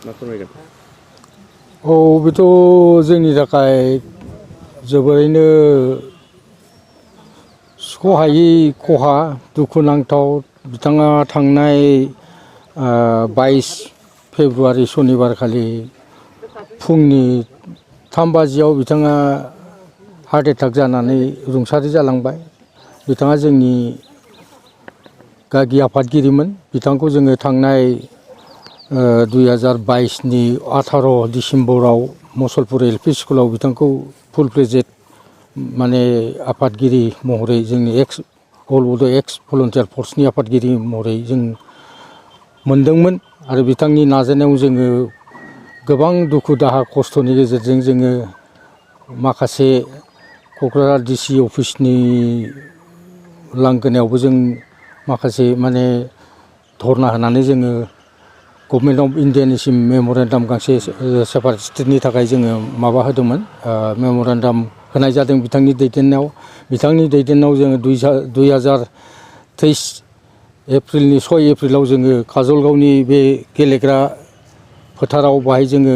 मा फोरमायगोन? औ बेथ' जोंनि थाखाय जोबोरैनो सुख'हायि खहा, दुखुनांथाव। बिथाङा थांनाय 22 फेब्रुआरि सनिबार खालि फुंनि 3 बाजियाव बिथाङा हार्ट एटाक जानानै रुंसारि जालांबाय। बिथाङा जोंनि गागि आफादगिरिमोन। बिथांखौ जोङो थांनाय 2022नि 18 डिसेम्बराव मुसलपुर एल पि स्कुलाव बिथांखौ फुल प्लेजेड माने आफादगिरि महरै जोंनि अल बड' एक्स भलन्टियार फर्सनि आफादगिरि महरै जों मोनदोंमोन। आरो बिथांनि नाजानायाव जोङो गोबां दुखु दाहा खस्थ'नि गेजेरजों जोङो माखासे क'क्राझार डिसि अफिसनि लांगोनायावबो जों माखासे माने धरना होनानै जोङो गभर्नमेन्ट अफ इन्डियानिसिम मेम'रेन्डाम गांसे सेपारेटिस्टनि थाखाय जोङो माबा होदोंमोन, मेम'रेन्डाम होनाय जादों बिथांनि दैदेननायाव। बिथांनि दैदेननायाव जोङो 2023 एप्रिलनि 6 एप्रिलाव जोङो काजलगावनि बे गेलेग्रा फोथाराव बाहाय जोङो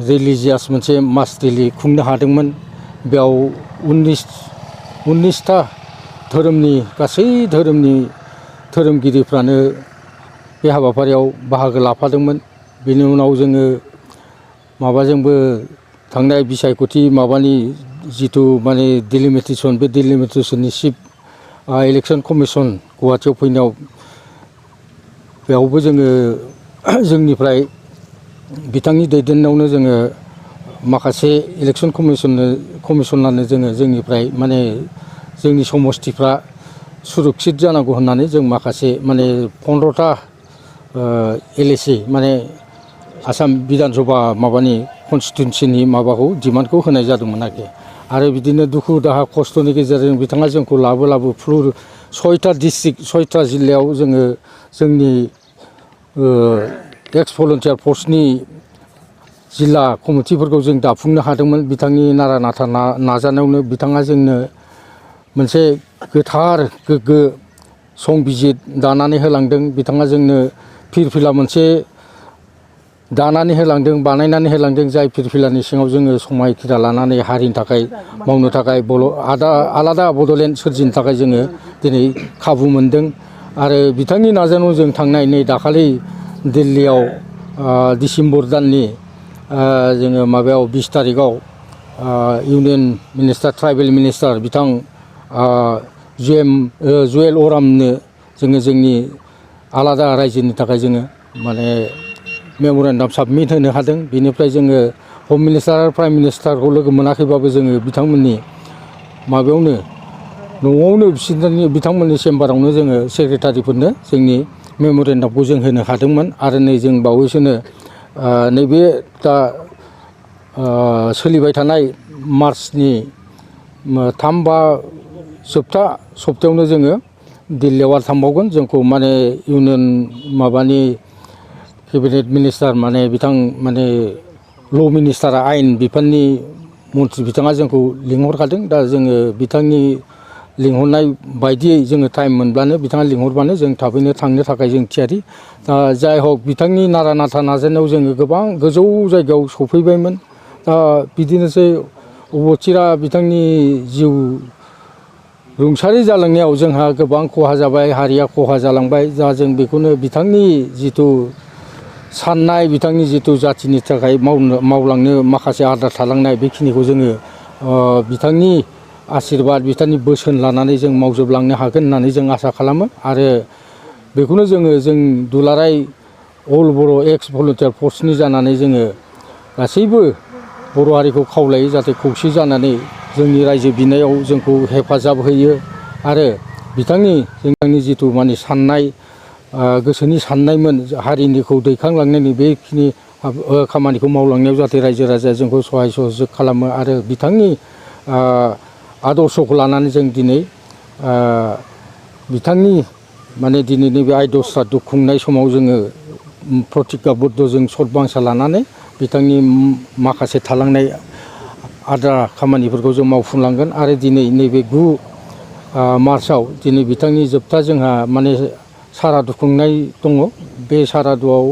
रिलिजियास मोनसे मास रेलि खुंनो हादोंमोन। बेयाव 19टा धोरोमनि गासै धोरोमगिरिफ्रानो बे हाबाफारियाव बाहागो लाफादोंमोन। बेनि उनाव जोङो माबाजोंबो थांनाय बिसायख'थि माबानि जिथु माने डिलिमिटेसन, बे डिलिमिटेसननि चिफ इलेक्सन कमिसन गुवाहाटियाव फैनायाव बेयावबो जोङो जोंनिफ्राय बिथांनि दैदेननायावनो जोङो माखासे इलेक्सन कमिसनारनो जोङो जोंनिफ्राय माने जोंनि समस्थिफ्रा सुरक्षित जानांगौ होननानै जों माखासे माने 15टा LAC माने आसाम बिधान सभा माबानि कनस्टिटिउन्सिनि माबाखौ डिमान्डखौ होनाय जादोंमोन आरोखि। आरो बिदिनो दुखु दाहा खस्थ'नि गेजेरजों बिथाङा जोंखौ लाबो 6टा डिस्ट्रिक्ट 6टा जिल्लायाव जोङो जोंनि एक्स भलन्टियार फर्सनि जिल्ला कमिटिफोरखौ जों दाफुंनो हादोंमोन। बिथांनि नारा नाथा नाजानायावनो बिथाङा जोंनो मोनसे गोथार गोग्गो संबिजित दानानै होलांदों। बिथाङा जोंनो फिरफिला मोनसे दानानै होलांदों, बानायनानै होलांदों, जाय फिरफिलानि सिङाव जोङो समायखिरा लानानै हारिनि थाखाय मावनो थाखाय आलादा बड'लेण्ड सोरजिनो थाखाय जोङो दिनै खाबु मोनदों। आरो बिथांनि नाजानायाव जों थांनाय नै दाखालि दिल्लीयाव डिसेम्बर दाननि जोङो माबायाव 20 तारिखआव इउनियन मिनिस्टार ट्राइबेल मिनिस्टार बिथां जुवेल अरामनो जोङो जोंनि आलादा रायजोनि थाखाय जोङो माने मेम'रेन्डाम साबमिट होनो हादों। बेनिफ्राय जोङो हम मिनिस्टार आरो प्राइम मिनिस्टारखौ लोगो मोनाखैबाबो जोङो बिथांमोननि माबायावनो न'आवनो बिथांमोननि चेम्बारावनो जोङो सेक्रेटारिफोरनो जोंनि मेम'रेन्डामखौ जों होनो हादोंमोन। आरो नै जों बावैसोनो नैबे दा सोलिबाय थानाय मार्चनि 3 बा जोबथा सप्तायावनो जोङो दिल्लीयाव आरो थांबावगोन। जोंखौ माने इउनियन माबानि केबिनेट मिनिस्टार माने बिथां माने ल' मिनिस्टारा आयेन बिफाननि मन्थ्रि बिथाङा जोंखौ लिंहरखादों। दा जोङो बिथांनि लिंहरनाय बायदियै जोङो टाइम मोनब्लानो बिथाङा लिंहरबानो जों थाबैनो थांनो थाखाय जों थियारि। दा जाय हक बिथांनि नारा नाथा नाजानायाव जोङो गोबां गोजौ जायगायाव सफैबायमोन। दा बिदिनोसै अबथिरा बिथांनि जिउ रुंसारि जालांनायाव जोंहा गोबां खहा जाबाय, हारिया खहा जालांबाय। दा जों बेखौनो बिथांनि जिथु साननाय, बिथांनि जिथु जाथिनि थाखाय मावलांनो माखासे आद्रा थालांनाय बेखिनिखौ जोङो बिथांनि आशिर्बाद, बिथांनि बोसोन लानानै जों मावजोबलांनो हागोन होननानै जों आसा खालामो। आरो बेखौनो जों दुलाराय अल बर' एक्स भलन्टियार फर्सनि जानानै जोङो गासैबो बर' हारिखौ खावलायो जाहाथे खौसे जानानै जोंनि रायजो बिनायाव जोंखौ हेफाजाब होयो। आरो जोंनि जिथु माने साननाय, गोसोनि साननायमोन हारिनिखौ दैखांलांनायनि बेखिनि खामानिखौ मावलांनायाव जाहाथे रायजो राजाया जोंखौ सहाय सहयोग खालामो। आरो बिथांनि आदर्शखौ लानानै जों दिनै बिथांनि माने दिनैनि बे आइद श्राद्ध खुंनाय समाव जोङो प्रतिज्ञा बद्ध जों सत बांसा लानानै बिथांनि माखासे थालांनाय आद्रा खामानिफोरखौ जों मावफुंलांगोन। आरो दिनै नैबे 9 मार्चआव दिनै बिथांनि जोबथा जोंहा माने सारादु खुंनाय दङ। बे सारादुआव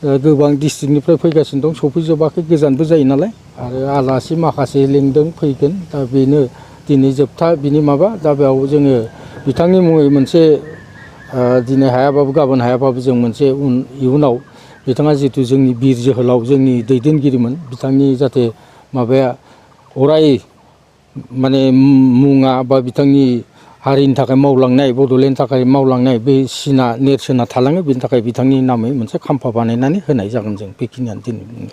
गोबां डिस्ट्रिक्टनिफ्राय फैगासिनो दं सफैजोबाखै गोजानबो जायो नालाय आरो आलासि माखासे लिंदों फैगोन दा बेनो दिनै जोबथा बिनि माबा दा बेयाव जोङो बिथांनि मुङै मोनसे दिनै हायाबाबो गाबोन हायाबाबो जों मोनसे इयुनाव बिथाङा जितु जोंनि बिर जोहोलाव जोंनि दैदेनगिरिमोन बिथांनि जाहाथे माबाया अराय माने मुङा बा बिथांनि हारिनि थाखाय मावलांनाय बड'लेण्डनि थाखाय मावलांनाय बे सिना नेरसोना थालाङो बेनि थाखाय बिथांनि नामै मोनसे खाम्फा बानायनानै होनाय जागोन जों बेखिनियानो दिनै बुंनाय।